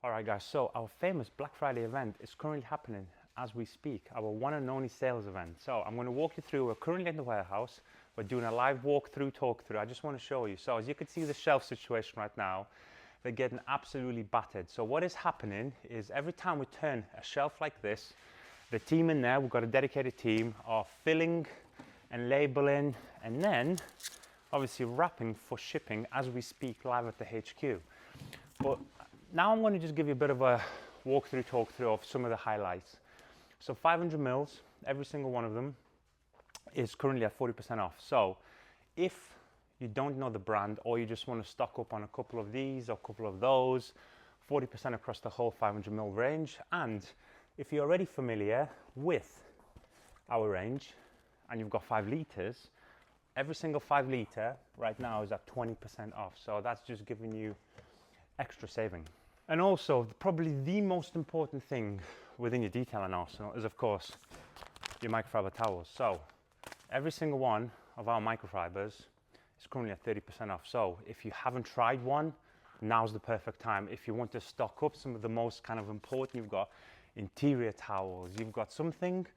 Alright guys, so our famous Black Friday event is currently happening as we speak, our one and only sales event. So I'm going to walk you through, we're currently in the warehouse, we're doing a live walkthrough, talkthrough. I just want to show you. So as you can see the shelf situation right now, they're getting absolutely battered. So what is happening is every time we turn a shelf like this, the team in there, we've got a dedicated team, are filling and labeling and then obviously wrapping for shipping as we speak live at the HQ. But now I'm going to just give you a bit of a walkthrough, talkthrough of some of the highlights. So 500 mils, every single one of them is currently at 40% off. So if you don't know the brand or you just want to stock up on a couple of these or a couple of those, 40% across the whole 500 mil range. And if you're already familiar with our range and you've got 5 liters, every single 5 liter right now is at 20% off. So that's just giving you extra saving. And also, probably the most important thing within your detailing arsenal is, of course, your microfiber towels. So every single one of our microfibers is currently at 30% off. So if you haven't tried one, now's the perfect time. If you want to stock up some of the most kind of important, you've got interior towels, you've got something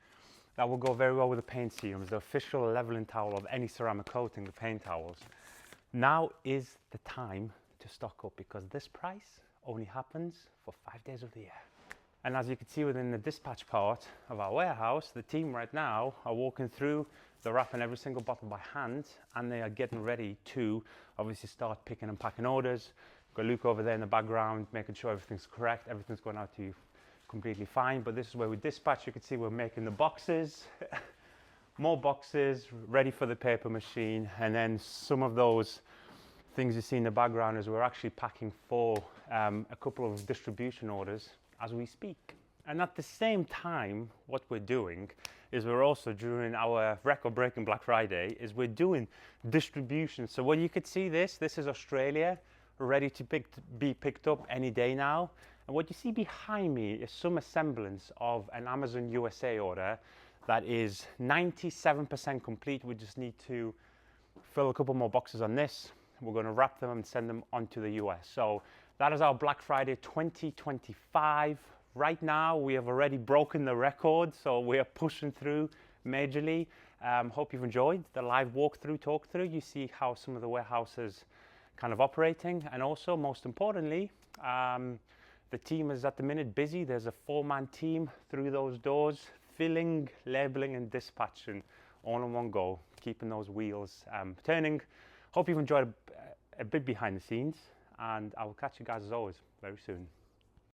that will go very well with the paint serums, the official leveling towel of any ceramic coating, the paint towels. Now is the time to stock up because this price only happens for 5 days of the year. And as you can see within the dispatch part of our warehouse, the team right now are walking through, they're wrapping every single bottle by hand and they are getting ready to obviously start picking and packing orders. Got Luke over there in the background making sure everything's correct, everything's going out to you completely fine. But this is where we dispatch. You can see we're making the boxes, more boxes ready for the paper machine, and then some of those things you see in the background is we're actually packing for a couple of distribution orders as we speak. And at the same time, what we're doing is we're also, during our record-breaking Black Friday, is we're doing distribution. So when you could see this is Australia, ready to be picked up any day now. And what you see behind me is some semblance of an Amazon USA order that is 97% complete. We just need to fill a couple more boxes on this. We're going to wrap them and send them on to the US. So that is our Black Friday 2025. Right now, we have already broken the record, so we are pushing through majorly. Hope you've enjoyed the live walkthrough, talkthrough. You see how some of the warehouses kind of operating. And also, most importantly, the team is at the minute busy. There's a 4-man team through those doors, filling, labeling, and dispatching all in one go, keeping those wheels turning. Hope you've enjoyed a bit behind the scenes, and I will catch you guys as always very soon.